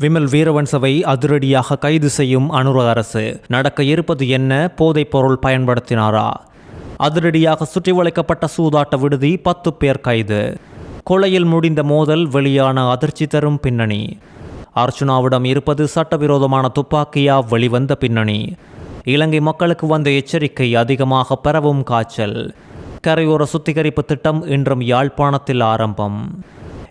விமல் வீரவன்சவை அதிரடியாக கைது செய்யும் அனுர அரசு. நடக்க இருப்பது என்ன? போதைப் பொருள் பயன்படுத்தினாரா? அதிரடியாக சுற்றி வளைக்கப்பட்ட சூதாட்ட விடுதி, 10 பேர் கைது. கொலையில் முடிந்த மோதல், வெளியான அதிர்ச்சி தரும் பின்னணி. அர்ச்சுனாவிடம் இருப்பது சட்டவிரோதமான துப்பாக்கியா? வெளிவந்த பின்னணி. இலங்கை மக்களுக்கு வந்த எச்சரிக்கை, அதிகமாக பரவும் காய்ச்சல். கரையோர சுத்திகரிப்பு திட்டம் இன்றும் யாழ்ப்பாணத்தில் ஆரம்பம்.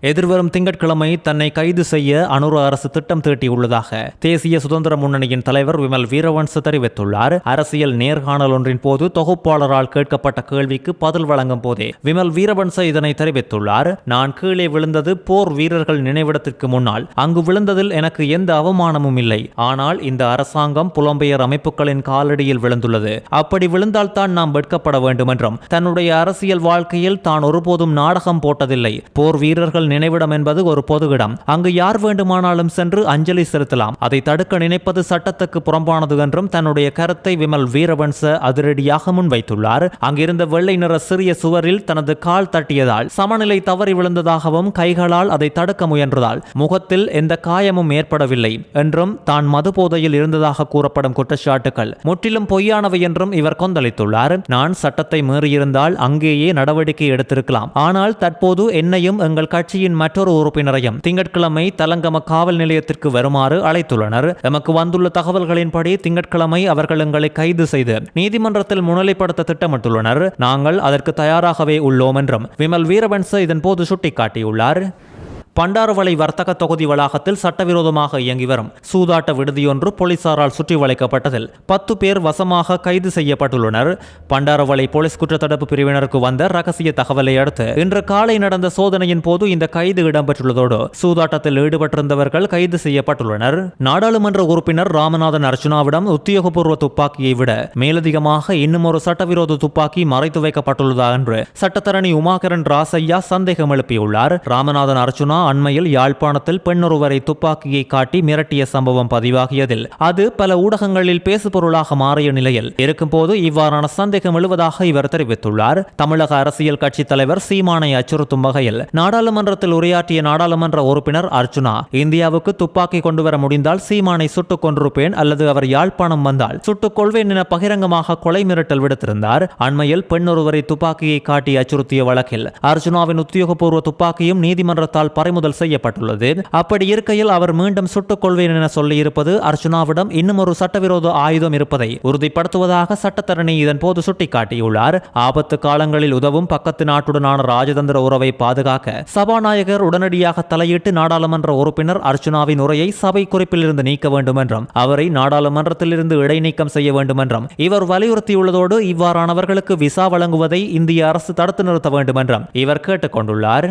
எதிர்வரும் திங்கட்கிழமை தன்னை கைது செய்ய அனுர அரசு திட்டம் தீட்டியுள்ளதாக தேசிய சுதந்திர முன்னணியின் தலைவர் விமல் வீரவன்ச தெரிவித்துள்ளார். அரசியல் நேர்காணல் ஒன்றின் போது தொகுப்பாளரால் கேட்கப்பட்ட கேள்விக்கு பதில் வழங்கும் போதே விமல் வீரவன்ச இதனை தெரிவித்துள்ளார். நான் கீழே விழுந்தது போர் வீரர்கள் நினைவிடத்திற்கு முன்னால். அங்கு விழுந்ததில் எனக்கு எந்த அவமானமும் இல்லை. ஆனால் இந்த அரசாங்கம் புலம்பெயர் அமைப்புகளின் காலடியில் விழுந்துள்ளது. அப்படி விழுந்தால்தான் நாம் வெட்கப்பட வேண்டும் என்றும், தன்னுடைய அரசியல் வாழ்க்கையில் தான் ஒருபோதும் நாடகம் போட்டதில்லை. போர் வீரர்கள் நினைவிடம் என்பது ஒரு பொது இடம். அங்கு யார் வேண்டுமானாலும் சென்று அஞ்சலி செலுத்தலாம். அதை தடுக்க நினைப்பது சட்டத்துக்கு புறம்பானது என்றும் தன்னுடைய கருத்தை விமல் வீரவன்ச அதிரடியாக முன்வைத்துள்ளார். அங்கிருந்த வெள்ளை நிற சிறிய சுவரில் தனது கால் தட்டியதால் சமநிலை தவறி விழுந்ததாகவும், கைகளால் அதை தடுக்க முயன்றதால் முகத்தில் எந்த காயமும் ஏற்படவில்லை என்றும், தான் மது போதையில் இருந்ததாக கூறப்படும் குற்றச்சாட்டுகள் முற்றிலும் பொய்யானவை என்றும் இவர் கொந்தளித்துள்ளார். நான் சட்டத்தை மீறியிருந்தால் அங்கேயே நடவடிக்கை எடுத்திருக்கலாம். ஆனால் தற்போது என்னையும் எங்கள் கட்சியின் மற்றொரு உறுப்பினரையும் திங்கட்கிழமை தலங்கம காவல் நிலையத்திற்கு வருமாறு அழைத்துள்ளனர். எமக்கு வந்துள்ள தகவல்களின்படி திங்கட்கிழமை அவர்கள் எங்களை கைது செய்து நீதிமன்றத்தில் முன்னிலைப்படுத்த திட்டமிட்டுள்ளனர். நாங்கள் அதற்கு தயாராகவே உள்ளோம் என்றும் விமல் வீரவன்ச இதன்போது சுட்டிக்காட்டியுள்ளார். பண்டாரவளை வர்த்தக தொகுதி வளாகத்தில் சட்டவிரோதமாக இயங்கி வரும் சூதாட்ட விடுதியொன்று போலீசாரால் சுற்றி வளைக்கப்பட்டதில் 10 பேர் வசமாக கைது செய்யப்பட்டுள்ளனர். பண்டாரவளை போலீஸ் குற்றத்தடுப்பு பிரிவினருக்கு வந்த ரகசிய தகவலை அடுத்து இன்று காலை நடந்த சோதனையின் போது இந்த கைது இடம்பெற்றுள்ளதோடு சூதாட்டத்தில் ஈடுபட்டிருந்தவர்கள் கைது செய்யப்பட்டுள்ளனர். நாடாளுமன்ற உறுப்பினர் ராமநாதன் அர்ச்சுனாவிடம் உத்தியோகபூர்வ துப்பாக்கியை விட மேலதிகமாக இன்னும் ஒரு சட்டவிரோத துப்பாக்கி மறைத்து வைக்கப்பட்டுள்ளதா என்று சட்டத்தரணி உமாகரன் ராசையா சந்தேகம் எழுப்பியுள்ளார். ராமநாதன் அர்ச்சுனா அண்மையில் யாழ்ப்பாணத்தில் பெண்ணொருவரை துப்பாக்கியை காட்டி மிரட்டிய சம்பவம் பதிவாகியதில் அது பல ஊடகங்களில் பேசுபொருளாக மாறிய நிலையில் இருக்கும்போது இவ்வாறான சந்தேகம் எழுவதாக இவர் தெரிவித்துள்ளார். தமிழக அரசியல் கட்சி தலைவர் சீமானை அச்சுறுத்தும் வகையில் நாடாளுமன்றத்தில் உரையாற்றிய நாடாளுமன்ற உறுப்பினர் அர்ச்சுனா, இந்தியாவுக்கு துப்பாக்கி கொண்டு வர முடிந்தால் சீமானை சுட்டுக் கொண்டிருப்பேன் அல்லது அவர் யாழ்ப்பாணம் வந்தால் சுட்டுக் கொள்வேன் என பகிரங்கமாக கொலை மிரட்டல் விடுத்திருந்தார். அண்மையில் பெண்ணொருவரை துப்பாக்கியை காட்டி அச்சுறுத்திய வழக்கில் அர்ச்சுனாவின் உத்தியோகபூர்வ துப்பாக்கியும் நீதிமன்றத்தால் முதல் செய்யப்பட்டுள்ளது. அப்படி இருக்கையில் அவர் மீண்டும் சுட்டுக் கொள்வேன் என சொல்லியிருப்பது அர்ச்சுனாவிடம் இன்னும் ஒரு சட்டவிரோத ஆயுதம் இருப்பதை உறுதிப்படுத்துவதாக சட்டத்தரணி இதன் போது சுட்டிக்காட்டியுள்ளார். ஆபத்து காலங்களில் உதவும் பக்கத்து நாட்டுடனான ராஜதந்திர உறவை பாதுகாக்க சபாநாயகர் உடனடியாக தலையிட்டு நாடாளுமன்ற உறுப்பினர் அர்ச்சுனாவின் உரையை சபை குறிப்பில் இருந்து நீக்க வேண்டும் என்றும், அவரை நாடாளுமன்றத்தில் இருந்து இடைநீக்கம் செய்ய வேண்டும் என்றும் இவர் வலியுறுத்தியுள்ளதோடு இவ்வாறானவர்களுக்கு விசா வழங்குவதை இந்திய அரசு தடுத்து நிறுத்த வேண்டும் என்றும் இவர் கேட்டுக் கொண்டுள்ளார்.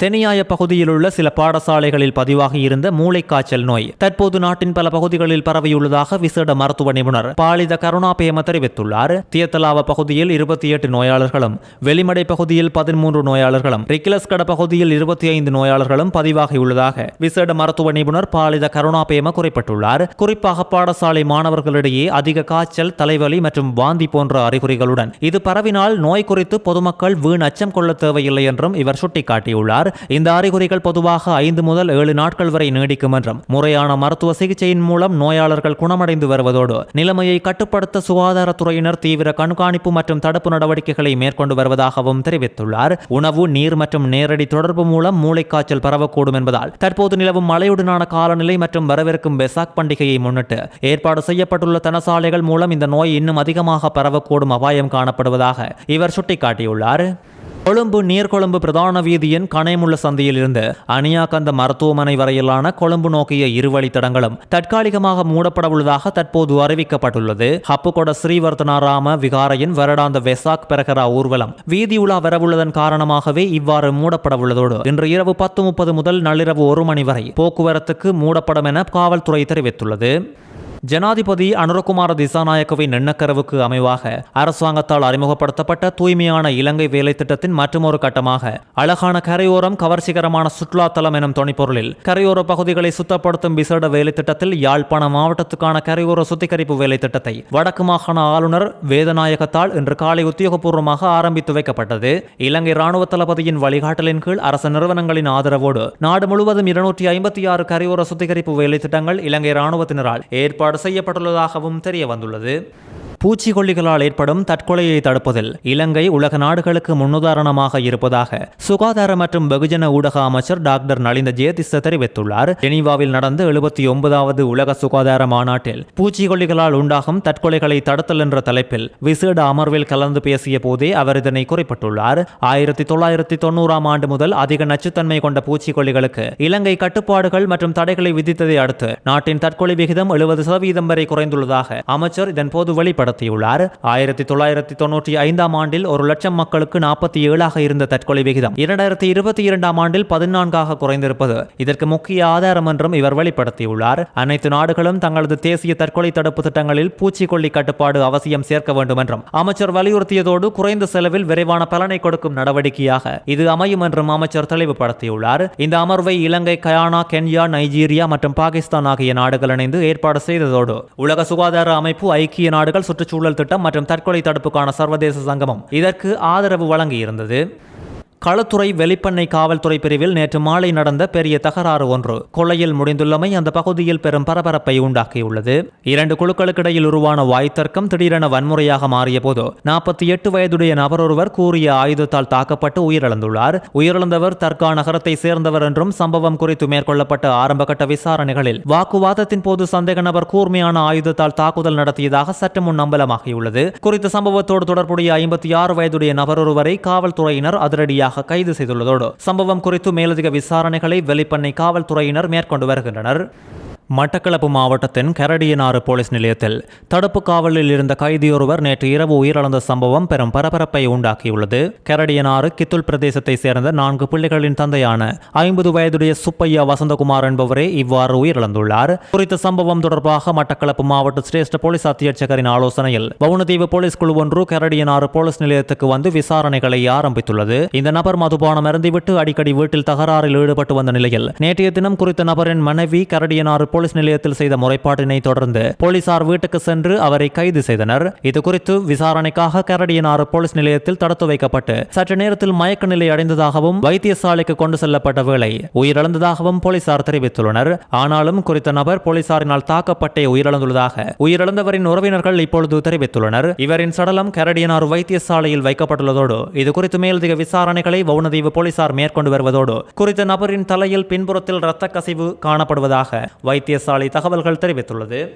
தெனியாய பகுதியில் உள்ள சில பாடசாலைகளில் பதிவாகி இருந்த மூளைக்காய்ச்சல் நோய் தற்போது நாட்டின் பல பகுதிகளில் பரவியுள்ளதாக விசேட மருத்துவ நிபுணர் பாலித கருணாபேம தெரிவித்துள்ளார். தியத்தலாவ பகுதியில் 28 நோயாளர்களும், வெளிமடை பகுதியில் 13 நோயாளர்களும், ரிக்கிலஸ்கட பகுதியில் 25 நோயாளர்களும் பதிவாகியுள்ளதாக விசேட மருத்துவ நிபுணர் பாலித கருணாபேம குறிப்பிட்டுள்ளார். குறிப்பாக பாடசாலை மாணவர்களிடையே அதிக காய்ச்சல், தலைவலி மற்றும் வாந்தி போன்ற அறிகுறிகளுடன் இது பரவினால் நோய் குறித்து பொதுமக்கள் வீண் அச்சம் கொள்ள தேவையில்லை என்றும் இவர் சுட்டிக்காட்டியுள்ளார். இந்த அறிகுறிகள் பொதுவாக 5 முதல் 7 நாட்கள் வரை நீடிக்கும் என்றும், முறையான மருத்துவ சிகிச்சையின் மூலம் நோயாளர்கள் குணமடைந்து வருவதோடு நிலைமையை கட்டுப்படுத்த சுகாதாரத்துறையினர் தீவிர கண்காணிப்பு மற்றும் தடுப்பு நடவடிக்கைகளை மேற்கொண்டு வருவதாகவும் தெரிவித்துள்ளார். உணவு, நீர் மற்றும் நேரடி தொடர்பு மூலம் மூளைக்காய்ச்சல் பரவக்கூடும் என்பதால் தற்போது நிலவும் மழையுடனான காலநிலை மற்றும் வரவிருக்கும் பெசாக் பண்டிகையை முன்னிட்டு ஏற்பாடு செய்யப்பட்டுள்ள தனசாலைகள் மூலம் இந்த நோய் இன்னும் அதிகமாக பரவக்கூடும் அபாயம் காணப்படுவதாக இவர் சுட்டிக்காட்டியுள்ளார். கொழும்பு நீர்கொழும்பு பிரதான வீதியின் கணைமுள்ள சந்தையில் இருந்து அணியாகந்த மருத்துவமனை வரையிலான கொழும்பு நோக்கிய இருவழித்தடங்களும் தற்காலிகமாக மூடப்பட உள்ளதாக தற்போது அறிவிக்கப்பட்டுள்ளது. ஹப்புகொட ஸ்ரீவர்த்தனாராம விகாரையின் வருடாந்த வெசாக் பெரகரா ஊர்வலம் வீதி உலா வரவுள்ளதன் காரணமாகவே இவ்வாறு மூடப்பட உள்ளதோடு இன்று இரவு 10:30 முதல் நள்ளிரவு 1 மணி வரை போக்குவரத்துக்கு மூடப்படும் என காவல்துறை தெரிவித்துள்ளது. ஜனாதிபதி அனுரகுமார திசாநாயக்கவின் எண்ணக்கருவுக்கு அமைவாக அரசாங்கத்தால் அறிமுகப்படுத்தப்பட்ட தூய்மையான இலங்கை வேலை திட்டத்தின் மற்றொரு கட்டமாக அழகான கரையோரம் கவர்ச்சிகரமான சுற்றுலா தலம் எனும் துணைப்பொருளில் கரையோர பகுதிகளை சுத்தப்படுத்தும் விசேட வேலை திட்டத்தில் யாழ்ப்பாண மாவட்டத்துக்கான கரையோர சுத்திகரிப்பு வேலை திட்டத்தை வடக்கு மாகாண ஆளுநர் வேதநாயகத்தால் இன்று காலை உத்தியோகபூர்வமாக ஆரம்பித்து வைக்கப்பட்டது. இலங்கை ராணுவ தளபதியின் வழிகாட்டலின் கீழ் அரசு நிறுவனங்களின் ஆதரவோடு நாடு முழுவதும் 256 கரையோர சுத்திகரிப்பு வேலை திட்டங்கள் இலங்கை ராணுவத்தினரால் ஏற்பாடு செய்யப்பட்டுள்ளதாகவும் தெரிய வந்துள்ளது. பூச்சிக்கொல்லிகளால் ஏற்படும் தற்கொலையை தடுப்பதில் இலங்கை உலக நாடுகளுக்கு முன்னுதாரணமாக இருப்பதாக சுகாதார மற்றும் வெகுஜன ஊடக அமைச்சர் டாக்டர் நலிந்த ஜெயதிச தெரிவித்துள்ளார். ஜெனீவாவில் நடந்த 79வது உலக சுகாதார மாநாட்டில் பூச்சிக்கொல்லிகளால் உண்டாகும் தற்கொலைகளை தடுத்தல் என்ற தலைப்பில் விசேட அமர்வில் கலந்து பேசிய போதே அவர் இதனை குறிப்பிட்டுள்ளார். 1990ஆம் ஆண்டு முதல் அதிக நச்சுத்தன்மை கொண்ட பூச்சிக்கொல்லிகளுக்கு இலங்கை கட்டுப்பாடுகள் மற்றும் தடைகளை விதித்ததை அடுத்து நாட்டின் தற்கொலை விகிதம் 70% வரை குறைந்துள்ளதாக அமைச்சர் இதன்போது வெளிப்படுத்தினார். 1995ஆம் ஆண்டில் 1 லட்சம் மக்களுக்கு 47 இருந்த தற்கொலை விகிதம் 2022ஆம் ஆண்டில் 14 குறைந்திருப்பது இதற்கு முக்கிய ஆதாரம் என்றும் இவர் வெளிப்படுத்தியுள்ளார். அனைத்து நாடுகளும் தங்களது தேசிய தற்கொலை தடுப்பு திட்டங்களில் பூச்சிக்கொல்லி கட்டுப்பாடு அவசியம் சேர்க்க வேண்டும் என்றும் அமைச்சர் வலியுறுத்தியதோடு குறைந்த செலவில் விரைவான பலனை கொடுக்கும் நடவடிக்கையாக இது அமையும் என்றும் அமைச்சர் தெளிவுபடுத்தியுள்ளார். இந்த அமர்வை இலங்கை, கயானா, கென்யா, நைஜீரியா மற்றும் பாகிஸ்தான் ஆகிய நாடுகள் இணைந்து ஏற்பாடு செய்ததோடு உலக சுகாதார அமைப்பு, ஐக்கிய நாடுகள் சுற்றுச்சூழல் திட்டம் மற்றும் தற்கொலை தடுப்புக்கான சர்வதேச சங்கமம் இதற்கு ஆதரவு வழங்கியிருந்தது. களுத்துறை வெளிப்பண்ணை காவல்துறை பிரிவில் நேற்று மாலை நடந்த பெரிய தகராறு ஒன்று கொள்ளையில் முடிந்துள்ளமை அந்த பகுதியில் பெரும் பரபரப்பை உண்டாக்கியுள்ளது. 2 குழுக்களுக்கிடையில் உருவான வாய்த்தர்க்கம் திடீரென வன்முறையாக மாறிய போது 48 வயதுடைய நபர் ஒருவர் கூறிய ஆயுதத்தால் தாக்கப்பட்டு உயிரிழந்துள்ளார். உயிரிழந்தவர் தர்கா நகரத்தை சேர்ந்தவர் என்றும் சம்பவம் குறித்து மேற்கொள்ளப்பட்ட ஆரம்பகட்ட விசாரணைகளில் வாக்குவாதத்தின் போது சந்தேக நபர் கூர்மையான ஆயுதத்தால் தாக்குதல் நடத்தியதாக சற்று முன் அம்பலமாகியுள்ளது. குறித்த சம்பவத்தோடு தொடர்புடைய 56 வயதுடைய நபர் ஒருவரை காவல்துறையினர் அதிரடியாக கைது செய்துள்ளதோடு சம்பவம் குறித்து மேலதிக விசாரணைகளை வெளிப்பண்ணை காவல்துறையினர் மேற்கொண்டு வருகின்றனர். மட்டக்களப்பு மாவட்டத்தின் கரடியனாறு போலீஸ் நிலையத்தில் தடுப்பு காவலில் இருந்த கைதியொருவர் நேற்று இரவு உயிரிழந்த சம்பவம் பெரும் பரபரப்பை உண்டாக்கியுள்ளது. கரடியனாறு கித்துல் பிரதேசத்தை சேர்ந்த 4 பிள்ளைகளின் தந்தையான 50 வயதுடைய சுப்பையா வசந்தகுமார் என்பவரே இவ்வாறு உயிரிழந்துள்ளார். குறித்த சம்பவம் தொடர்பாக மட்டக்களப்பு மாவட்ட சிரேஷ்ட போலீஸ் அத்தியட்சகரின் ஆலோசனையில் வவுனதீவு போலீஸ் குழு ஒன்று கரடியனாறு போலீஸ் நிலையத்துக்கு வந்து விசாரணைகளை ஆரம்பித்துள்ளது. இந்த நபர் மதுபானம் அருந்திவிட்டு அடிக்கடி வீட்டில் தகராறில் ஈடுபட்டு வந்த நிலையில் நேற்றைய தினம் குறித்த நபரின் மனைவி கரடியனாறு போலீஸ் நிலையத்தில் செய்த முறைப்பாட்டினை தொடர்ந்து போலீசார் வீட்டுக்கு சென்று அவரை கைது செய்தனர். இது குறித்து விசாரணைக்காக கரடியனாறு போலீஸ் நிலையத்தில் தடுத்து வைக்கப்பட்டு சற்று நேரத்தில் மயக்க நிலை அடைந்ததாகவும் வைத்தியசாலைக்கு கொண்டு செல்லப்பட்ட வேளை உயிரிழந்ததாகவும் போலீசார் தெரிவித்துள்ளனர். ஆனாலும் குறித்த நபர் போலீசாரினால் தாக்கப்பட்டே உயிரிழந்துள்ளதாக உயிரிழந்தவரின் உறவினர்கள் இப்பொழுது தெரிவித்துள்ளனர். இவரின் சடலம் கரடியனாறு வைத்தியசாலையில் வைக்கப்பட்டுள்ளதோடு இது குறித்து மேலதிக விசாரணைகளை வவுனதீவு போலீசார் மேற்கொண்டு வருவதோடு குறித்த நபரின் தலையில் பின்புறத்தில் இரத்த கசிவு காணப்படுவதாக வைத்தியசாலை தகவல்கள் தெரிவித்துள்ளது.